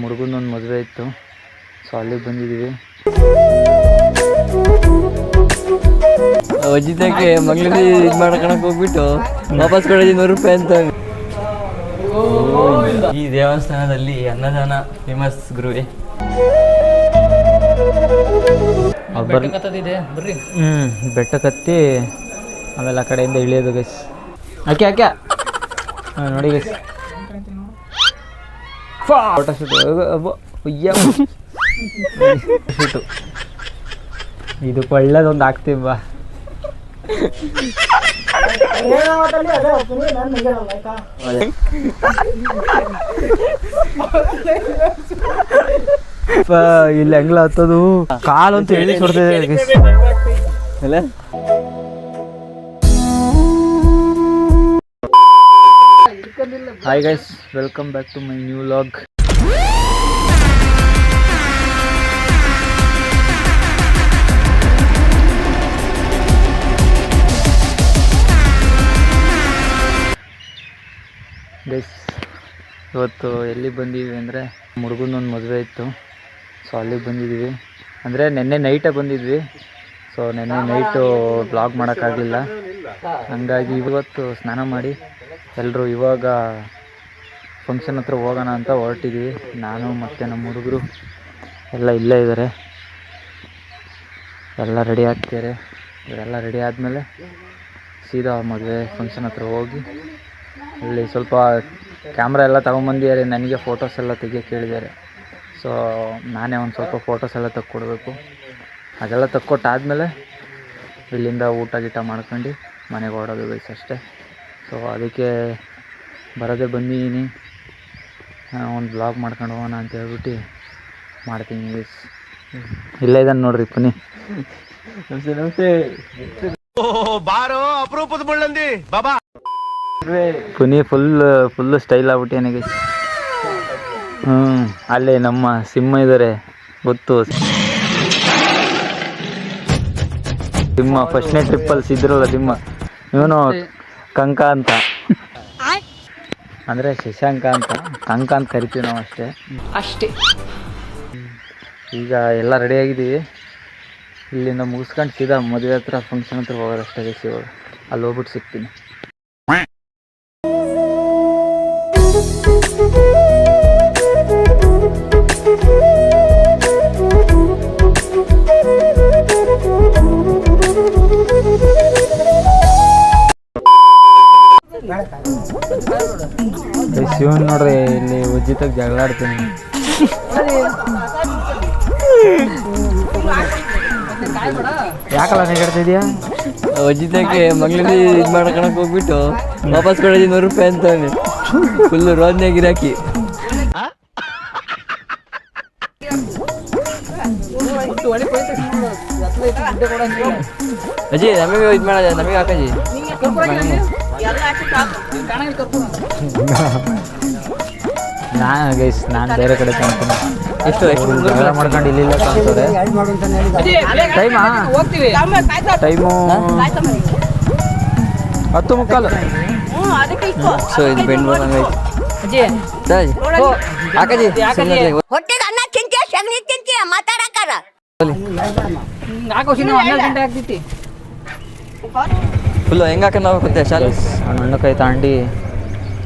ಹುಡುಗನೊಂದು ಮದುವೆ ಇತ್ತು, ಸೊ ಅಲ್ಲಿಗೆ ಬಂದಿದ್ದೀವಿ. ಅಜಿತಕ್ಕೆ ಮಂಗಳೂರಿ ಇದು ಮಾಡ್ಕೊಳಕ್ಕೆ ಹೋಗ್ಬಿಟ್ಟು ವಾಪಸ್ ಕೊಡೋದು 100 ರೂಪಾಯಿ ಅಂತ. ಈ ದೇವಸ್ಥಾನದಲ್ಲಿ ಅನ್ನದಾನ ಫೇಮಸ್ ಗುರುವೆ. ಬೆಟ್ಟ ಕತ್ತಿ ಆಮೇಲೆ ಆ ಕಡೆಯಿಂದ ಇಳಿಯೋದು ಗೈಸ್. ಆಕೆ ಆಕೆ ನೋಡಿ ಗೈಸ್, ಫೋಟೋ ಶೂಟು ಇದು ಒಳ್ಳೇದೊಂದು ಆಗ್ತೀವಿ ಬಾ. ಇಲ್ಲಿ ಹೆಂಗ್ಲ ಹತ್ತದು ಕಾಲು ಅಂತ ಹೇಳಿ ಕೊಡ್ತಿದೆ. Hi guys, welcome back to my new vlog. Guys, ಇವತ್ತು ಎಲ್ಲಿಗೆ ಬಂದೀವಿ ಅಂದರೆ ಹುಡುಗನೊಂದು ಮದುವೆ ಇತ್ತು, ಸೊ ಅಲ್ಲಿಗೆ ಬಂದಿದ್ದೀವಿ. ಅಂದರೆ ನೆನ್ನೆ ನೈಟೇ ಬಂದಿದ್ವಿ, ಸೊ ನೆನ್ನೆ ನೈಟು ಬ್ಲಾಗ್ ಮಾಡೋಕ್ಕಾಗಲಿಲ್ಲ. ಹಂಗಾಗಿ ಇವತ್ತು ಸ್ನಾನ ಮಾಡಿ ಎಲ್ಲರೂ ಇವಾಗ ಫಂಕ್ಷನ್ ಹತ್ರ ಹೋಗೋಣ ಅಂತ ಹೊರಟಿದ್ದೀವಿ. ನಾನು ಮತ್ತು ನಮ್ಮ ಹುಡುಗರು ಎಲ್ಲ ಇಲ್ಲೇ ಇದ್ದಾರೆ, ಎಲ್ಲ ರೆಡಿ ಆಗ್ತಿದ್ದಾರೆ. ಇವರೆಲ್ಲ ರೆಡಿ ಆದಮೇಲೆ ಸೀದಾ ಮದುವೆ ಫಂಕ್ಷನ್ ಹತ್ರ ಹೋಗಿ ಅಲ್ಲಿ ಸ್ವಲ್ಪ ಕ್ಯಾಮ್ರಾ ಎಲ್ಲ ತೊಗೊಂಬಂದಿದ್ದಾರೆ. ನನಗೆ ಫೋಟೋಸ್ ಎಲ್ಲ ತೆಗಿಯೋಕ್ಕೆ ಹೇಳಿದ್ದಾರೆ, ಸೊ ನಾನೇ ಒಂದು ಸ್ವಲ್ಪ ಫೋಟೋಸ್ ಎಲ್ಲ ತೆಕ್ಕೊಡ್ಬೇಕು. ಅದೆಲ್ಲ ತೆಕ್ಕೊಟ್ಟಾದಮೇಲೆ ಇಲ್ಲಿಂದ ಊಟ ಗೀಟ ಮಾಡ್ಕೊಂಡು ಮನೆಗೆ ಓಡೋದು ಗೈಸ್ ಅಷ್ಟೇ. ಸೊ ಅದಕ್ಕೆ ಬರೋದೇ ಬಂದಿದ್ದೀನಿ, ಒಂದು ಬ್ಲಾಗ್ ಮಾಡ್ಕೊಂಡು ಹೋಗೋಣ ಅಂತ ಹೇಳ್ಬಿಟ್ಟು ಮಾಡ್ತೀನಿ ಗೈಸ್. ಇಲ್ಲೇ ಇದ್ದಾನೆ ನೋಡ್ರಿ ಪುನಿ. ನಮಸ್ತೆ ನಮಸ್ತೆ. ಬಾರೋ ಅಪರೂಪದ ಮುಳ್ಳಂದಿ ಬಾಬಾ. ಪುನಿ ಫುಲ್ಲು ಸ್ಟೈಲ್ ಆಗ್ಬಿಟ್ಟೇನೆ ಗೈಸ್. ಅಲ್ಲೇ ನಮ್ಮ ಸಿಂಹ ಇದ್ದಾರೆ ಗೊತ್ತು, ಸಿಂಹ ಫಸ್ಟ್ನೇ ಟ್ರಿಪ್ಪಲ್ಲಿ ಸಿದ್ರಲ್ಲ ಸಿಂಹ. ಇವನು ಕಂಕ ಅಂತ, ಅಂದರೆ ಶಶಾಂಕ ಅಂತ, ಕಂಕ ಅಂತ ಕರಿತೀವಿ ನಾವು ಅಷ್ಟೇ. ಈಗ ಎಲ್ಲ ರೆಡಿಯಾಗಿದ್ದೀವಿ, ಇಲ್ಲಿಂದ ಮುಗಿಸ್ಕೊಂಡು ಸೀದಾ ಮದುವೆ ಹತ್ರ ಫಂಕ್ಷನ್ ಹತ್ರ ಹೋಗೋದಷ್ಟೇ ಗೈಸ್. ಇವಾಗ ಅಲ್ಲಿ ಹೋಗ್ಬಿಟ್ಟು ಸಿಗ್ತೀನಿ. ಶಿವನ್ ನೋಡ್ರಿ, ಇಲ್ಲಿ ಉಜ್ಜಿತಾಗ ಜಗಳ ಆಡ್ತೀನಿ. ಯಾಕಲ್ಲ ನೆಗಾಡ್ತಿದ್ಯಾ? ಅಜಿತಕ್ಕೆ ಮಂಗಳೂರಿ ಇದು ಮಾಡ್ಕೊಳಕ್ಕೆ ಹೋಗ್ಬಿಟ್ಟು ವಾಪಸ್ ಕೊಡೋದು 100 ರೂಪಾಯಿ ಅಂತ ಫುಲ್ಲು ರೋದನೆ ಗಿರಾಕಿ. ಅಜ್ಜಿ ನಮಗೆ ಇದು ಮಾಡೋದ, ನಮಗೆ ಹಾಕಜಿ. ನಾನು ಬೇರೆ ಕಡೆ ಕಾಣ್ತೀನಿ. ಎಷ್ಟು ಜಗಳ ಮಾಡ್ಕೊಂಡು ಇಲ್ಲಿಲ್ಲ ಕಾಣ್ತದೆ. ಟೈಮು 10:15. ಸೊ ಇದು ಬೆಂಗಳೂರು ಹಾಕಜಿ. ಹೊಟ್ಟೆಗೆ ಅನ್ನ ತಿಂತೀಯ, ಸಗಣಿ ತಿಂತೀಯ, ಮಾತಾಡಕ್ಕಾರ ಫುಲ್ಲು ಹೆಂಗೆ ಹಾಕೊಂಡು ನಾವು ಗೊತ್ತೇ ಶಾಲೆ ಹಣ್ಣು ಕೈ ತಾಂಡಿ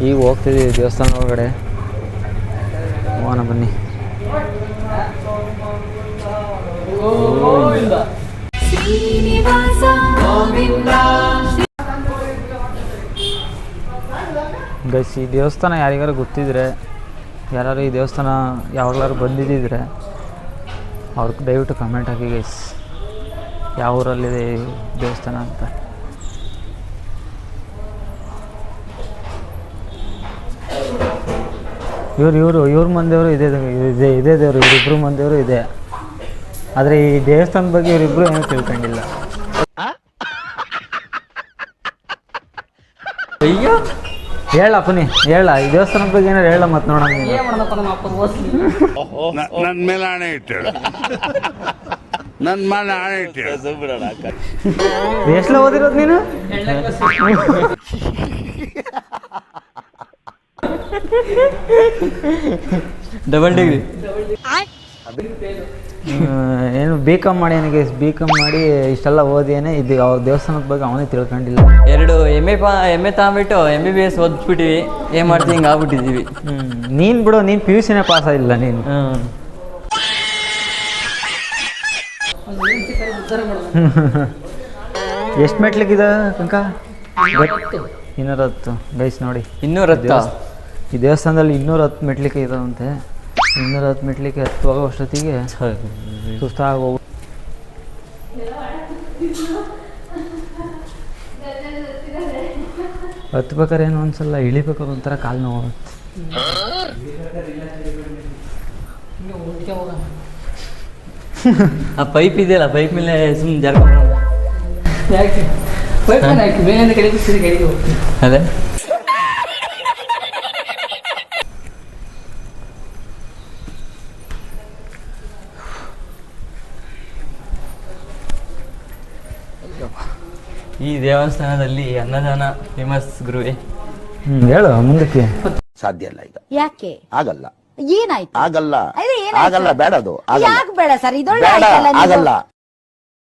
ಈಗ ಹೋಗ್ತಿದ್ದೀವಿ ದೇವಸ್ಥಾನ ಒಳಗಡೆ. ಹೋಗೋಣ ಬನ್ನಿ. ಗೈಸ್, ಈ ದೇವಸ್ಥಾನ ಯಾರಿಗಾರು ಗೊತ್ತಿದ್ರೆ, ಯಾರು ಈ ದೇವಸ್ಥಾನ ಯಾವಾಗಲಾರು ಬಂದಿದ್ದಿದ್ರೆ ಅವ್ರಿಗೆ ದಯವಿಟ್ಟು ಕಮೆಂಟ್ ಹಾಕಿ ಗೈಸ್, ಯಾವ ಊರಲ್ಲಿದೆ ಈ ದೇವಸ್ಥಾನ ಅಂತ. ಇವ್ರ ಮಂದಿಯವರು ಇದೇ ದೇವರು, ಇವರಿಬ್ಬರು ಮಂದಿಯವರು ಇದೆ. ಆದರೆ ಈ ದೇವಸ್ಥಾನದ ಬಗ್ಗೆ ಇವರಿಬ್ಬರು ಏನೂ ತಿಳ್ಕೊಂಡಿಲ್ಲ. ಅಯ್ಯೋ ಹೇಳಪ್ಪನಿ, ಹೇಳ ಈ ದೇವಸ್ಥಾನದ ಬಗ್ಗೆ ಏನಾರು ಹೇಳ, ಮತ್ತೆ ನೋಡೋಣ. ನನ್ನ ಮೇಲೆ ಆಣೆ ಇಟ್ಟು, ನನ್ನ ಮೇಲೆ ಆಣೆ ಇಟ್ಟು. ಎಷ್ಟಲ್ಲ ಓದಿರೋದು ನೀನು? Double degree. ಏನು ಬಿ ಕಾಮ್ ಮಾಡಿ ನನಗೆ ಬಿ ಕಾಮ್ ಮಾಡಿ ಇಷ್ಟೆಲ್ಲ ಓದಿಯೇನೆ ಇದು ಯಾವ ದೇವಸ್ಥಾನದ ಬಗ್ಗೆ ಅವನೇ ತಿಳ್ಕೊಂಡಿಲ್ಲ. 2 ಎಮ್ ಎ ತಗೊಂಬಿಟ್ಟು MBBS ಓದ್ಬಿಟ್ಟಿವಿ. ಏನು ಮಾಡ್ತೀವಿ ಹಿಂಗೆ ಆಗ್ಬಿಟ್ಟಿದ್ದೀವಿ. ನೀನು ಬಿಡು, ನೀನು PUCನೇ ಪಾಸ್ ಆಗಿಲ್ಲ ನೀನು. ಎಷ್ಟು ಮೆಟ್ಲಿಗಿದೆ ಕಂಕ? 210 ಗೈಸ್ ನೋಡಿ. 210 ಈ ದೇವಸ್ಥಾನದಲ್ಲಿ 210 ಮೆಟ್ಲಿಕೆ ಇದಾವಂತೆ. 210 ಮೆಟ್ಲಿಕೆ ಹತ್ತುವಾಗ ಅಷ್ಟೊತ್ತಿಗೆ ಸುಸ್ತಾಗೋಗು. ಹತ್ಬೇಕಾದ್ರೆ ಏನು ಅನ್ಸಲ್ಲ, ಇಳಿಬೇಕಾದ್ರೆ ಒಂಥರ ಕಾಲು ನೋವಾಗುತ್ತೆ. ಆ ಪೈಪ್ ಇದೆಯಲ್ಲ, ಪೈಪ್ ಮೇಲೆ ಸುಮ್ಮನೆ ಜಾರ್ಕೊಂಡು ಅದೇ. ಈ ದೇವಸ್ಥಾನದಲ್ಲಿ ಅನ್ನದಾನ ಫೇಮಸ್ ಗುರುವೆ. ಹೇಳು ಮುಂದಕ್ಕೆ. ಸಾಧ್ಯ ಇಲ್ಲ ಈಗ, ಯಾಕೆ ಆಗಲ್ಲ, ಏನಾಯ್ತು? ಆಗಲ್ಲ, ಅದೇ ಏನಾಯ್ತು? ಆಗಲ್ಲ, ಬೇಡ, ಅದು ಆಗಲ್ಲ, ಯಾಕೆ ಬೇಡ ಸರ್? ಇದೊಳ್ಳೆ ಬೇಡ, ಆಯ್ತಲ್ಲ ನೀವು. ಆಗಲ್ಲ.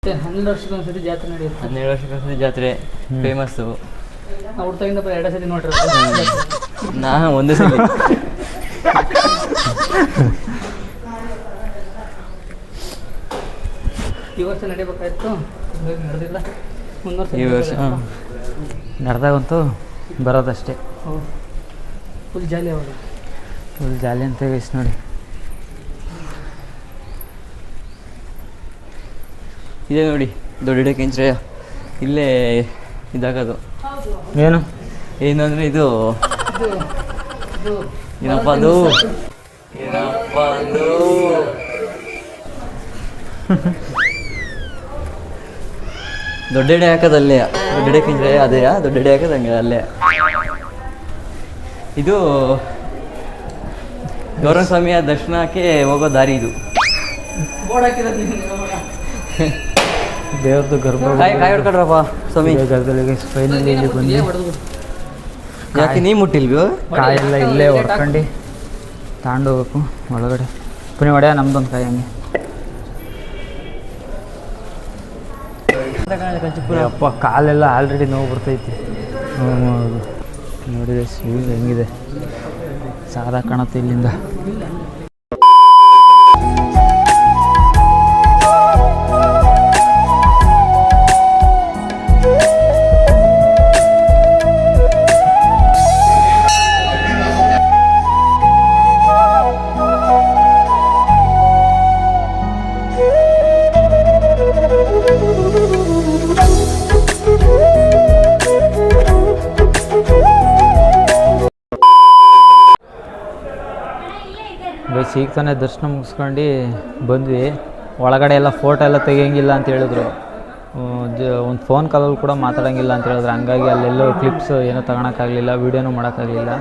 12 ವರ್ಷಕ್ಕೊಂದ್ಸತಿ ಜಾತ್ರೆ ಫೇಮಸ್ಸು. ನಾ ಒಂದೇ ಸಲ ಈ ವರ್ಷ ನಡಿಬೇಕಾಯ್ತು, ನಡೆದಿಲ್ಲ. ಈ ವರ್ಷ ನಡೆದಾಗಂತೂ ಬರೋದಷ್ಟೇ. ಫುಲ್ ಜಾಲಿ ಅವಾಗ, ಫುಲ್ ಜಾಲಿ ಅಂತ ಗೈಸ್ ನೋಡಿ. ಇದೆ ನೋಡಿ ದೊಡ್ಡ ಕೆಂಚ್ರೆ. ಇಲ್ಲೇ ಇದಾಗೋದು ಏನು ಏನಂದರೆ ಇದು ಏನಪ್ಪ ಅದು ದೊಡ್ಡೆಡೆ ಹಾಕೋದಲ್ಲೇ. ದೊಡ್ಡೆಡೆ ಕೆಂಚ್ರೆ ಅದೇ, ದೊಡ್ಡೆಡೆ ಹಾಕೋದಂಗೆ ಅಲ್ಲೇ. ಇದು ಗೌರವ ಸ್ವಾಮಿಯ ದರ್ಶನಕ್ಕೆ ಹೋಗೋ ದಾರಿ ಇದು. ದೇವ್ರದ್ದು ಗರ್ಭ ಕಾಯಿ ಹೊಡ್ಕೊಡ್ರಪ್ಪ ಸ್ವಾಮಿ. ಫೈನಲಿ ಇಲ್ಲಿ ಬಂದು ಯಾಕೆ ನೀ ಮುಟ್ಟಿಲ್ವಿ? ಕಾಯೆಲ್ಲ ಇಲ್ಲೇ ಹೊಡ್ಕೊಂಡು ತಗೊಂಡು ಹೋಗ್ಬೇಕು ಒಳಗಡೆ. ಪುನಿ ಹೊಡೆಯ ನಮ್ದೊಂದು ಕಾಯಿ ಹಂಗೆ. ಅಪ್ಪ ಕಾಲೆಲ್ಲ ಆಲ್ರೆಡಿ ನೋವು ಬರ್ತೈತಿ. ನೋಡಿದೆ ಸ್ವೀಟ್ ಹೆಂಗಿದೆ, ಸಾದಾ ಕಾಣುತ್ತೆ ಇಲ್ಲಿಂದ. ಈಗ ತಾನೇ ದರ್ಶನ ಮುಗಿಸ್ಕೊಂಡು ಬಂದ್ವಿ. ಒಳಗಡೆ ಎಲ್ಲ ಫೋಟೋ ಎಲ್ಲ ತೆಗಿಯೋಂಗಿಲ್ಲ ಅಂತ ಹೇಳಿದ್ರು. ಒಂದು ಫೋನ್ ಕಾಲಲ್ಲಿ ಕೂಡ ಮಾತಾಡೋಂಗಿಲ್ಲ ಅಂತ ಹೇಳಿದ್ರು. ಹಂಗಾಗಿ ಅಲ್ಲೆಲ್ಲೋ ಕ್ಲಿಪ್ಸ್ ಏನೋ ತಗೊಳಕ್ಕಾಗಲಿಲ್ಲ, ವೀಡಿಯೋನೂ ಮಾಡೋಕ್ಕಾಗಲಿಲ್ಲ.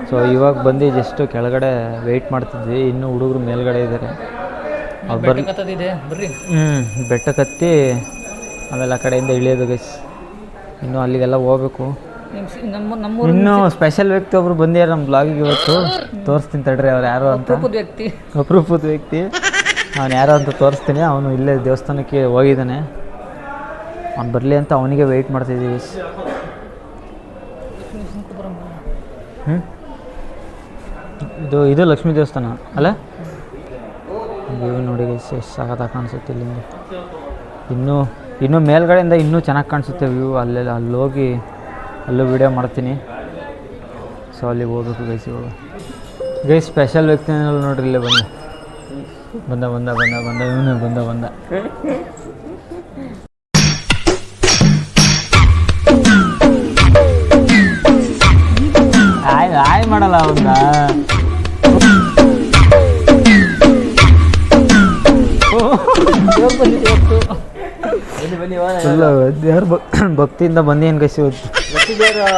ಸೊ ಇವಾಗ ಬಂದು ಜಸ್ಟು ಕೆಳಗಡೆ ವೆಯ್ಟ್ ಮಾಡ್ತಿದ್ವಿ. ಇನ್ನೂ ಹುಡುಗರು ಮೇಲ್ಗಡೆ ಇದ್ದಾರೆ. ಅವ್ರು ಬರ್ರಿ ಬೆಟ್ಟ ಕತ್ತಿ ಆಮೇಲೆ ಆ ಕಡೆಯಿಂದ ಇಳಿಯೋದು ಗೈಸ್. ಇನ್ನೂ ಅಲ್ಲಿಗೆಲ್ಲ ಹೋಗ್ಬೇಕು. ಇನ್ನೂ ಸ್ಪೆಷಲ್ ವ್ಯಕ್ತಿ ಒಬ್ರು ಬಂದಿದ್ದಾರೆ ನಮ್ಮ ಬ್ಲಾಗಿಗೆ ಇವತ್ತು. ತೋರಿಸ್ತೀನಿ ತಡ್ರಿ ಅವ್ರು ಯಾರು ಅಂತ. ಅಪರೂಪದ ವ್ಯಕ್ತಿ ಅವನು ಯಾರು ಅಂತ ತೋರಿಸ್ತೀನಿ. ಅವನು ಇಲ್ಲೇ ದೇವಸ್ಥಾನಕ್ಕೆ ಹೋಗಿದ್ದಾನೆ. ಅವ್ನು ಬರಲಿ ಅಂತ ಅವನಿಗೆ ವೆಯ್ಟ್ ಮಾಡ್ತಿದ್ದೀವಿ. ಇದು ಲಕ್ಷ್ಮೀ ದೇವಸ್ಥಾನ ಅಲ್ಲ? ವ್ಯೂ ನೋಡಿ ಎಷ್ಟು ಸಖತ್ತಾಗಿ ಕಾಣಿಸುತ್ತೆ ಇಲ್ಲಿಂದ. ಇನ್ನೂ ಮೇಲ್ಗಡೆಯಿಂದ ಇನ್ನೂ ಚೆನ್ನಾಗಿ ಕಾಣಿಸುತ್ತೆ ವ್ಯೂ. ಅಲ್ಲಿ ಹೋಗಿ ಅಲ್ಲೂ ವೀಡಿಯೋ ಮಾಡ್ತೀನಿ. ಸೊ ಅಲ್ಲಿಗೆ ಹೋಗ್ಬೇಕು ಗೈಸ್. ಇವಾಗ ಗೈಸ್ ಸ್ಪೆಷಲ್ ವ್ಯಕ್ತಿನಲ್ಲಿ ನೋಡ್ರಿ ಇಲ್ಲೇ ಬಂದ. ಆಯ್ ಮಾಡಲ್ಲ ಅವನ್ನ. ದೇವ್ರ ಭಕ್ತಿಯಿಂದ ಬಂದೇನು ಗೈಸ್ ಇವತ್ತು.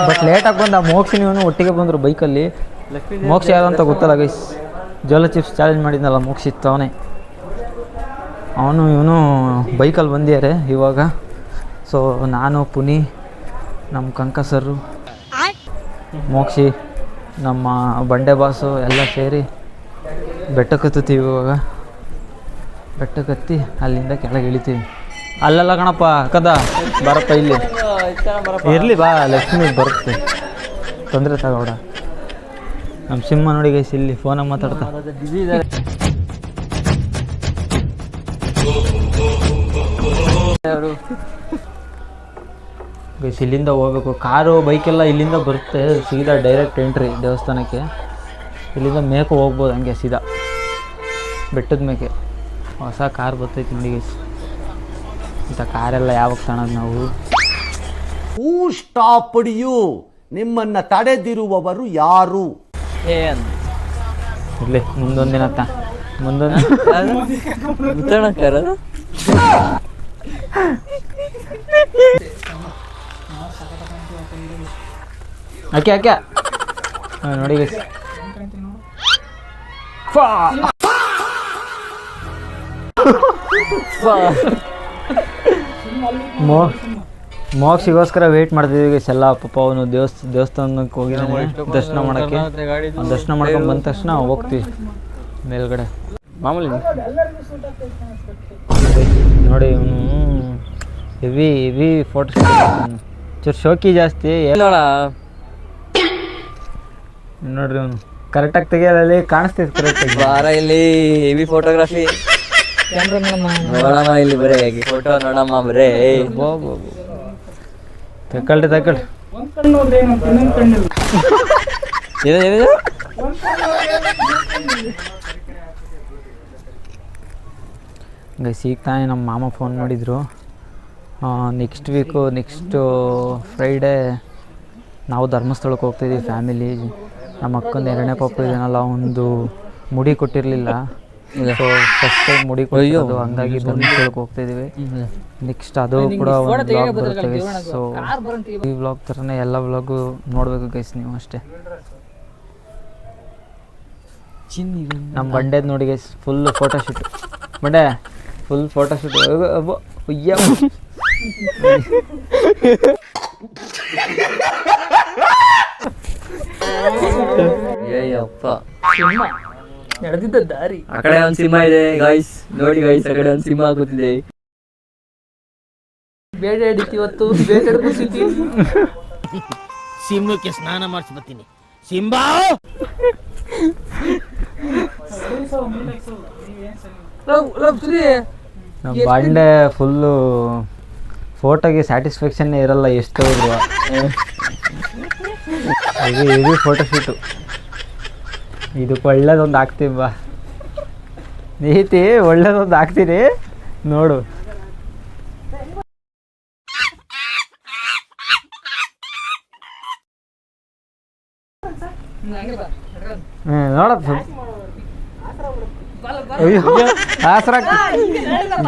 ಬಟ್ ಲೇಟಾಗಿ ಬಂದ. ಮೋಕ್ಷ ನೀವು ಒಟ್ಟಿಗೆ ಬಂದರು ಬೈಕಲ್ಲಿ. ಮೋಕ್ಷ ಯಾರು ಅಂತ ಗೊತ್ತಲ್ಲ ಗೈಸ್. ಜೋಲ ಚಿಪ್ಸ್ ಚಾಲೆಂಜ್ ಮಾಡಿದ್ನಲ್ಲ, ಮೋಕ್ಷ ಇತ್ತು ಅವನೇ. ಇವನು ಬೈಕಲ್ಲಿ ಬಂದಿದ್ದಾರೆ ಇವಾಗ. ಸೊ ನಾನು, ಪುನಿ, ನಮ್ಮ ಕಂಕ ಸರ್ರು, ಮೋಕ್ಷಿ, ನಮ್ಮ ಬಂಡೆ ಬಾಸು ಎಲ್ಲ ಸೇರಿ ಬೆಟ್ಟಕ್ಕೆ ಹತ್ತುತ್ತೀವಿ ಇವಾಗ. ಬೆಟ್ಟಕ್ಕೆ ಹತ್ತಿ ಅಲ್ಲಿಂದ ಕೆಳಗೆ ಇಳಿತೀವಿ. ಅಲ್ಲೆಲ್ಲ ಕಣಪ್ಪ ಕದ ಬರಪ್ಪ ಇಲ್ಲಿ ಇರಲಿ ಬಾ, ಲಕ್ಷ್ಮಿ ಬರುತ್ತೆ, ತೊಂದರೆ ತಗೋಡ. ನಮ್ಮ ಸಿಂಹ ನೋಡಿ ಗೈಸ್ ಇಲ್ಲಿ ಫೋನಾಗ ಮಾತಾಡ್ತಾ. ಗೈಸ್ ಇಲ್ಲಿಂದ ಹೋಗ್ಬೇಕು, ಕಾರು ಬೈಕೆಲ್ಲ ಇಲ್ಲಿಂದ ಬರುತ್ತೆ ಸೀದಾ ಡೈರೆಕ್ಟ್ ಎಂಟ್ರಿ ದೇವಸ್ಥಾನಕ್ಕೆ. ಇಲ್ಲಿಂದ ಮೇಕೆ ಹೋಗ್ಬೋದು ಹಂಗೆ ಸೀದಾ ಬೆಟ್ಟದ ಮೇಕೆ. ಹೊಸ ಕಾರ್ ಬರ್ತೈತಿ ನೋಡಿ ಗೈಸ್. ಇಂಥ ಕಾರೆಲ್ಲ ಯಾವಾಗ ಕಾಣೋದು ನಾವು? ಹೂ ಸ್ಟಾಪ್ಡ್ ಯು? ನಿಮ್ಮನ್ನ ತಡೆದಿರುವವರು ಯಾರು? ಇರಲಿ ಮುಂದೊಂದಿನ ಮುಂದೊಂದು ಆಕೆ ಆಕೆ ನೋಡಿ ಗೈಸ್. ಮೋಕ್ಷಿಗೋಸ್ಕರ ವೇಟ್ ಮಾಡ್ತಿದ್ವಿ ಗೈಸ್ ಎಲ್ಲ. ಪಾಪ ಅವನು ದೇವಸ್ಥಾನಕ್ಕೆ ಹೋಗಿದ್ದಾನೆ ದರ್ಶನ ಮಾಡೋಕ್ಕೆ. ದರ್ಶನ ಮಾಡ್ಕೊಂಡು ಬಂದ ತಕ್ಷಣ ಹೋಗ್ತೀವಿ ಮೇಲ್ಗಡೆ ಮಾಮೂಲಿ. ನೋಡಿ ಇವನು ಹೆವಿ ಫೋಟೋ ಚೂರು ಶೋಕಿ ಜಾಸ್ತಿ. ನೋಡ್ರಿ ಅವನು ಕರೆಕ್ಟಾಗಿ ತೆಗಿಯೋದಲ್ಲಿ ಕಾಣಿಸ್ತೈತೆ ಕರೆಕ್ಟಾಗಿ. ಬಾರ ಇಲ್ಲಿ ಹೆವಿ ಫೋಟೋಗ್ರಫಿ ನೋಡಮ್ಮ, ಇಲ್ಲಿ ಬರೇ ಫೋಟೋ ನೋಡಮ್ಮ ಬರೇ. ತಗೊಳ್ರಿ ಏನೇನು ಗೈಸ್ ಈಗ ತಾನೇ ನಮ್ಮ ಮಾಮ ಫೋನ್ ಮಾಡಿದರು. ನೆಕ್ಸ್ಟ್ ವೀಕು ನೆಕ್ಸ್ಟು ಫ್ರೈಡೇ ನಾವು ಧರ್ಮಸ್ಥಳಕ್ಕೆ ಹೋಗ್ತಾಯಿದ್ದೀವಿ ಫ್ಯಾಮಿಲಿ. ನಮ್ಮ ಅಕ್ಕಂದು 2ನೇ ಪಾಪ ಇದನ್ನಲ್ಲ, ಒಂದು ಮುಡಿ ಕೊಟ್ಟಿರಲಿಲ್ಲ. ಸೊ ಫಸ್ಟ್ ಟೈಮ್ ಮುಡಿ ಕೊಟ್ಟಿರೋದು, ಹಂಗಾಗಿ ಧರ್ಮಸ್ಥಳಕ್ಕೆ ಹೋಗ್ತಾಯಿದ್ದೀವಿ. ನೆಕ್ಸ್ಟ್ ಅದು ಕೂಡ ಒಂದು ವ್ಲಾಗ್ ಬರುತ್ತೆ ಗೈಸ್. ಸೊ ಈ ವ್ಲಾಗ್ ಥರನೇ ಎಲ್ಲ ವ್ಲಾಗು ನೋಡಬೇಕು ಗೈಸ್ ನೀವು ಅಷ್ಟೇ. ನಮ್ಮ ಬಂಡೆದು ನೋಡಿ ಗೈಸ್ ಫುಲ್ ಫೋಟೋಶೂಟ್. ಬಂಡೆ ಫುಲ್ ಫೋಟೋಶೂಟ್. ಅಯ್ಯ ಅಯ್ಯಪ್ಪ ನಡೆದಿದ್ದ ದಾರಿ. ಆ ಕಡೆ ಒಂದು ಸಿಂಹ ಇದೆ ಗೈಸ್, ನೋಡಿ ಗೈಸ್, ಆ ಕಡೆ ಒಂದು ಸಿಂಹ ಕೂತಿದೆ. ಬೇಡ ಹಿಡಿತೀವತ್ತು, ಬೇಡ ಹಿಡ್ಕೊತೀವಿ. ಸಿಂಹಕ್ಕೆ ಸ್ನಾನ ಮಾಡಿಸ್ಬತ್ತೀನಿ ಸಿಂಬಾ. ನಮ್ಮ ಬಂಡೆ ಫುಲ್ಲು ಫೋಟೋಗೆ ಸ್ಯಾಟಿಸ್ಫ್ಯಾಕ್ಷನ್ನೇ ಇರಲ್ಲ ಎಷ್ಟು ಹೋದ್ರು. Heavy photoshoot. ಇದಕ್ಕೆ ಒಳ್ಳೇದೊಂದು ಹಾಕ್ತೀವಿ ಬಾ ನೀತಿ, ಒಳ್ಳೇದೊಂದು ಹಾಕ್ತೀನಿ ನೋಡು. ನೋಡಪ್ಪ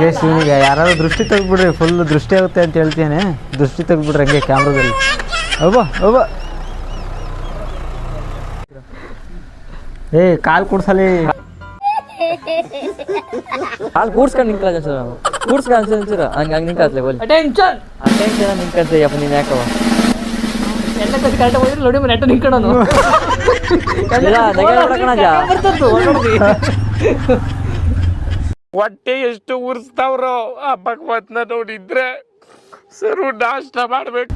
ಗೈಸ್ ಇವನಿಗೆ ಯಾರಾದ್ರೂ ದೃಷ್ಟಿ ತೆಗ್ಬಿಡ್ರಿ, ಫುಲ್ ದೃಷ್ಟಿ ಆಗುತ್ತೆ ಅಂತ ಹೇಳ್ತೇನೆ. ದೃಷ್ಟಿ ತೆಗ್ಬಿಡ್ರಿ ಹಂಗೆ ಕ್ಯಾಮ್ರಾದಲ್ಲಿ. ಏ ಕಾಲು ಕೂಡ್ಸಲಿ, ಕಾಲು ಕೂಡ್ಸ್ಕೊಂಡು ನಿಂತ್ಕೊಳ್ಳ ನಾವು, ಕೂಡ್ಸ್ಕೊಂಡು ಅನ್ಸರ ಹಂಗೆ ನಿಂತ್ಕೊಳ್ತಲೆ ಬೋಲಿ ಅಟೆನ್ಷನ್ ನಿಂತ್ಕೊಳ್ತೀಯಪ್ಪ ನೀನು. ಯಾಕವ ಎಲ್ಲ ಕರೆಕ್ಟಾಗಿ ಹೋಗಿದ್ರೆ ನೋಡಿ ನೆಟ್ಟ ನಿಂತ್ಕೊಳ್ಳೋನು. ಹೊಟ್ಟೆ ಎಷ್ಟು ಉರ್ಸ್ತಾವ್ರೋ ಆ ಭಗವತ್ನ ನೋಡಿದ್ರೆ ಸರು ನಾಷ್ಟ ಮಾಡ್ಬೇಕು.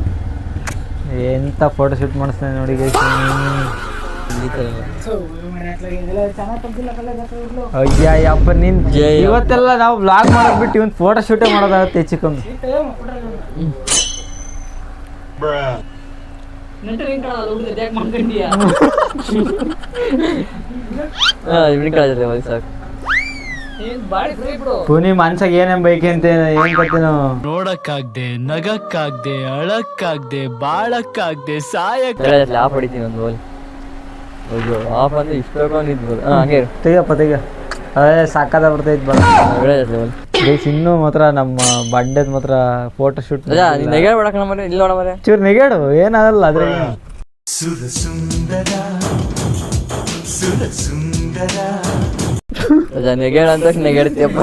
ಎಂತ ಫೋಟೋ ಶೂಟ್ ಮಾಡಿಸ್ತಾನೆ ನೋಡಿ ಗೈಸ್. ಅಯ್ಯಪ್ಪ ನೀನ್ ಇವತ್ತೆಲ್ಲ ನಾವು ವ್ಲಾಗ್ ಮಾಡೋದು ಬಿಟ್ಟು ಇವನ್ ಫೋಟೋ ಶೂಟೇ ಮಾಡೋದಾಗುತ್ತೆ ಹೆಚ್ಚಿಕೊಂಡು. ಪುನಿ ಮನ್ಸಾಗ ಏನೇನ್ ಬೈಕ್ ಅಂತ ಏನ್ ಕತ್ತಿನ ನೋಡಕ್ಕಾಗ್ದೆ, ನಗಕ್ಕಾಗ್ದೆ, ಅಳಕ್ಕಾಗ್ದೆ, ಬಾಳಕ್ಕಾಗ್ದೆ, ಸಾಯಕ್ಕೆ ಆಫ್ ಹೊಡಿತೀನಿ ಒಂದು ಬೋಲ್. ಅಯ್ಯೋ ಆಫ್ ಅಂದ್ರೆ ಇಷ್ಟೊಂದಿದ್ಬೋದು. ಹಂಗೆ ತೆಗಿಯಪ್ಪ ತೆಗಿಯ, ಅದೇ ಸಾಕಾದ ಬಿಡ್ತೈತ್ ಬರ. ಇನ್ನೂ ಮಾತ್ರ ನಮ್ಮ ಬಂಡೆದ್ ಮಾತ್ರ ಫೋಟೋ ಶೂಟ್ ನೆಗೆಡ್ಬೇಡಕ ಮರೆ, ಇಲ್ಲಿ ನೋಡ ಮರೆ ಚೂರು ನೆಗೆಡು, ಏನಾಗಲ್ಲ ಅದ್ರ. ನೆಗೆಡ್ ಅಂತ ನೆಗೆಡ್ತೀಯಪ್ಪ.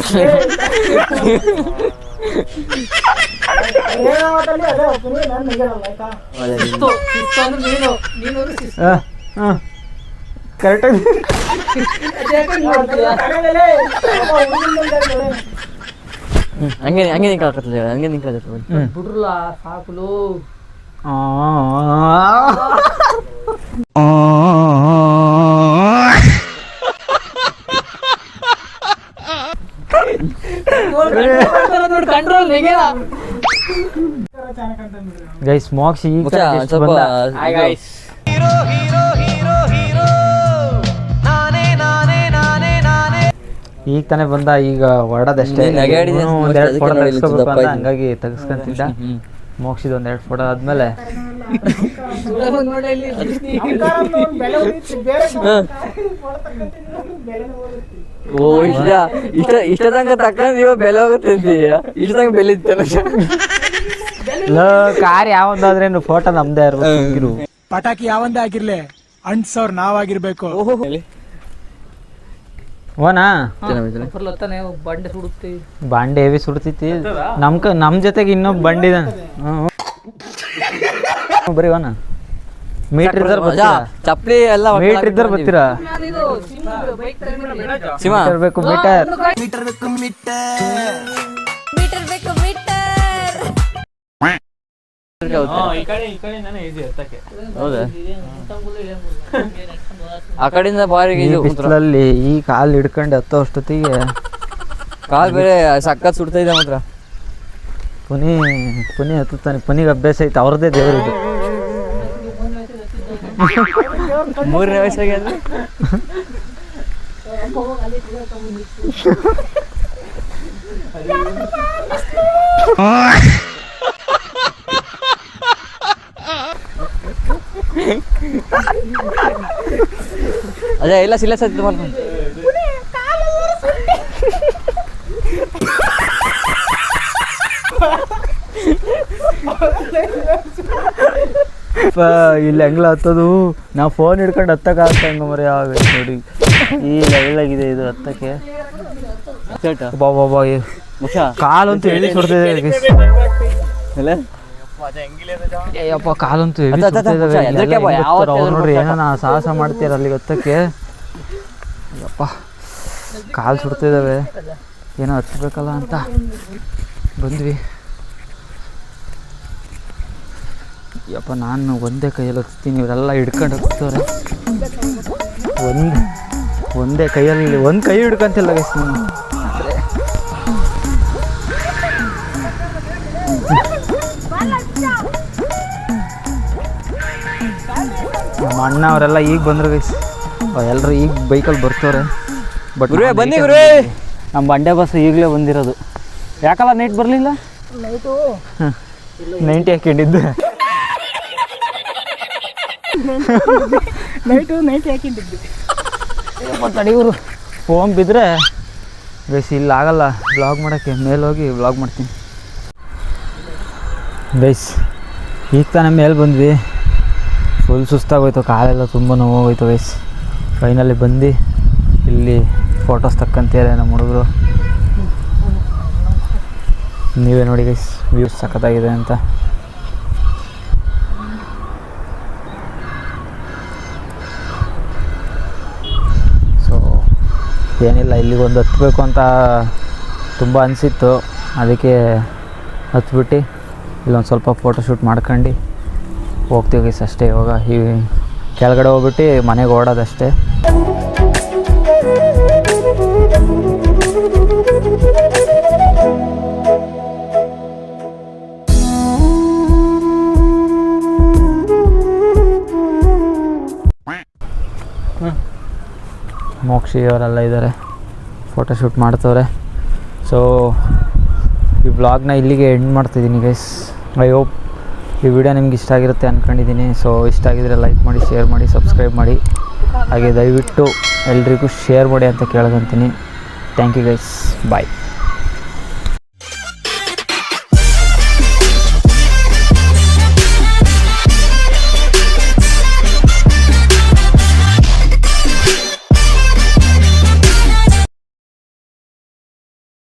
ಕರೆಕ್ಟಾಗಿ ಹಂಗೆ ಹಂಗೆ ನಿಂತ್ಕೊಳಕತ್ತಲ್ಲ ಹಂಗೆ ನಿಂತ್ಕೊಳಕತ್ತಲ್ಲ ಬಿಡ್ರಲ್ಲ ಸಾಕುಲು ಕಂಟ್ರೋಲ್ ಗೈಸ್ ಮೋಕ್ಷ ಈಗ ಮುಖ just ಸ್ವಲ್ಪ ಬಂದ. ಈಗ ತಾನೇ ಬಂದ, ಈಗ ಹೊರಡೋದಷ್ಟೇ. ನೀನ್ ನಗಾಡಿದೆ ಅಂತ ಒಂದೆರಡು ಅದಕ್ಕೆ ಫೋಟೋ ನೋಡಿ ತೆಗಿಸ್ಕೋಬೇಕು ದಪ್ಪ ಅಂತ ಇದ್ದೀನಿ. ಹಂಗಾಗಿ ತೆಗಿಸ್ಕೊಂತಿದ್ದ. ಮೋಕ್ಷಿದ ಒಂದೆರಡು ಫೋಟೋ ಆದ್ಮೇಲೆ ಓ ಇಷ್ಟ ಇಷ್ಟ ಇಷ್ಟ ತನಕ ತಕ್ಕಂತ ಇವಾಗ ಬೆಲೆ ಹೋಗುತ್ತೆ ಅಂತೀಯ ಇಷ್ಟ ತನಕ ಬೆಲೆ ಇತ್ತಲ್ಲ ಕಾರ್ ಯಾವಂದಾದ್ರೇನು ಫೋಟೋ ನಮ್ದೇ ಇರ್ಬೇಕು. ಪಟಾಕಿ ಯಾವಂದೇ ಆಗಿರ್ಲಿ ಅಂಟ್ಸವ್ರು ನಾವಾಗಿರ್ಬೇಕು. ಓನಾ ಬರ್ಲತ್ತಾನೆ ಬಂಡೆ ಸುಡುತ್ತೆ ಬಾಂಡೆ ಹೆವಿ ಸುಡ್ತೈತಿ. ನಮ್ ಜೊತೆಗೆ ಇನ್ನೊಬ್ಬ ಬಂಡಿ ಇದಾನೆ. ಬರೀ ಓನ ಮೀಟರ್ ಇದ್ದಾರ ಬರ್ತೀರಾ? ಚಪ್ಪಲಿ ಎಲ್ಲ ಮೀಟರ್ ಇದ್ದಾರ ಬರ್ತೀರಾ? ಸಿಮ ಮೀಟರ್ ಬೇಕು ಮೀಟರ್. ಮೀಟರ್ ಬೇಕು ಮೀಟರ್ ಹೌದಾ ಆ ಕಡೆಯಿಂದ ಬಾರಿಗೆ ಈ ಇದು ಬಿಸಿಲಲ್ಲಿ ಈ ಕಾಲು ಹಿಡ್ಕೊಂಡು ಹತ್ತೋ ಅಷ್ಟೊತ್ತಿಗೆ ಕಾಲ್ ಬೇರೆ ಸಖತ್ ಸುಡ್ತಾ ಇದೆ ಮಾತ್ರ. ಪುನಿ ಹತ್ತುತ್ತಾನೆ. ಪುನಿಗೆ ಅಭ್ಯಾಸ ಐತೆ, ಅವ್ರದ್ದೇ ದೇವರಿದು. 3ನೇ ವಯಸ್ಸಾಗಿ ಅಂದ್ರೆ ಅದೇ ಎಲ್ಲ ಸಿಲ್ಲ ಸತ್ತು ಮಾಡ್ಕೊಂಡು ಇಲ್ಲಿ ಹೆಂಗ್ಲ ಹತ್ತೋದು, ನಾವು ಫೋನ್ ಹಿಡ್ಕೊಂಡು ಹತ್ತಕ್ಕಾಗ್ತಾ ಹೆಂಗ ಮರಿ ಆಗೈತೆ ನೋಡಿ. ಈ ಲೆವೆಲಾಗಿದೆ ಇದು ಹತ್ತಕ್ಕೆ. ಬಾಬಾ ಕಾಲಂತೂ ಎಲ್ಲಿ ಸುಡ್ತಿದೆ. ಅಯ್ಯಪ್ಪ ಕಾಲಂತೂ ಎಲ್ಲಿ ಅವ್ರು ನೋಡ್ರಿ ಏನೋ ಸಾಹಸ ಮಾಡ್ತೀರ ಅಲ್ಲಿಗೆ ಹತ್ತಕ್ಕೆ. ಅಯ್ಯಪ್ಪ ಕಾಲು ಸುಡ್ತಿದ್ದಾವೆ, ಏನೋ ಹತ್ಬೇಕಲ್ಲ ಅಂತ ಬಂದ್ವಿ. ಯಪ್ಪ ನಾನು ಒಂದೇ ಕೈಯಲ್ಲಿ ಹತ್ತೀನಿ, ಇವರೆಲ್ಲ ಹಿಡ್ಕೊಂಡು ಹತ್ತವ್ರೆ. ಒಂದೇ ಕೈಯಲ್ಲಿ ಒಂದು ಕೈ ಹಿಡ್ಕೊಂತಿಲ್ಲ ಗೈಸ್ ನಾನು. ನಮ್ಮ ಅಣ್ಣ ಅವರೆಲ್ಲ ಈಗ ಬಂದರು ಗೈಸ್. ಎಲ್ಲರೂ ಈಗ ಬೈಕಲ್ಲಿ ಬರ್ತವ್ರೆ. ಬಟ್ ಬನ್ನಿ ನಮ್ಮ ಬಂಡೆ ಬಸ್ ಈಗಲೇ ಬಂದಿರೋದು. ಯಾಕಲ್ಲ ನೈಟ್ ಬರಲಿಲ್ಲ? ನೈಂಟಿ ಹಾಕೊಂಡಿದ್ದೆ. ನೈಟ್ ಹಾಕಿದ್ದು ತಡಿಯವರು ಫೋನ್ ಬಿದ್ದರೆ ಗೈಸ್ ಇಲ್ಲಿ ಆಗಲ್ಲ ಬ್ಲಾಗ್ ಮಾಡೋಕ್ಕೆ. ಮೇಲೆ ಹೋಗಿ ಬ್ಲಾಗ್ ಮಾಡ್ತೀನಿ ಗೈಸ್. ಈಗ ತಾನೇ ಮೇಲೆ ಬಂದ್ವಿ. ಫುಲ್ ಸುಸ್ತಾಗೋಯ್ತು, ಕಾಲೆಲ್ಲ ತುಂಬ ನೋವಾಗೋಯ್ತು ಗೈಸ್. ಫೈನಲಿ ಬಂದು ಇಲ್ಲಿ ಫೋಟೋಸ್ ತಕ್ಕಂತಾರೆ ನಮ್ಮ ಹುಡುಗರು. ನೀವೇ ನೋಡಿ ಗೈಸ್, ವ್ಯೂಸ್ ಸಖತ್ತಾಗಿದೆ ಅಂತ. ಸೊ ಏನಿಲ್ಲ, ಇಲ್ಲಿಗೊಂದು ಹತ್ತಬೇಕು ಅಂತ ತುಂಬ ಅನಿಸಿತ್ತು. ಅದಕ್ಕೆ ಹತ್ಬಿಟ್ಟು ಇಲ್ಲೊಂದು ಸ್ವಲ್ಪ ಫೋಟೋಶೂಟ್ ಮಾಡ್ಕೊಂಡು ಹೋಗ್ತೀವಿ ಗೈಸ್ ಅಷ್ಟೇ. ಇವಾಗ ಈ ಕೆಳಗಡೆ ಹೋಗ್ಬಿಟ್ಟು ಮನೆಗೆ ಓಡೋದಷ್ಟೇ. ಮೋಕ್ಷಿ ಅವರೆಲ್ಲ ಇದ್ದಾರೆ, ಫೋಟೋಶೂಟ್ ಮಾಡ್ತವ್ರೆ. ಸೊ ಈ ವ್ಲಾಗ್ನ ಇಲ್ಲಿಗೆ ಎಂಡ್ ಮಾಡ್ತಿದ್ದೀನಿ ಗೈಸ್. ಐ ಹೋಪ್ ಈ ವಿಡಿಯೋ ನಿಮ್ಗೆ ಇಷ್ಟ ಆಗಿರುತ್ತೆ ಅಂದ್ಕೊಂಡಿದ್ದೀನಿ. ಸೊ ಇಷ್ಟ ಆಗಿದರೆ ಲೈಕ್ ಮಾಡಿ, ಶೇರ್ ಮಾಡಿ, ಸಬ್ಸ್ಕ್ರೈಬ್ ಮಾಡಿ. ಹಾಗೆ ದಯವಿಟ್ಟು ಎಲ್ರಿಗೂ ಶೇರ್ ಮಾಡಿ ಅಂತ ಕೇಳ್ಕೊತೀನಿ. Thank you guys, bye.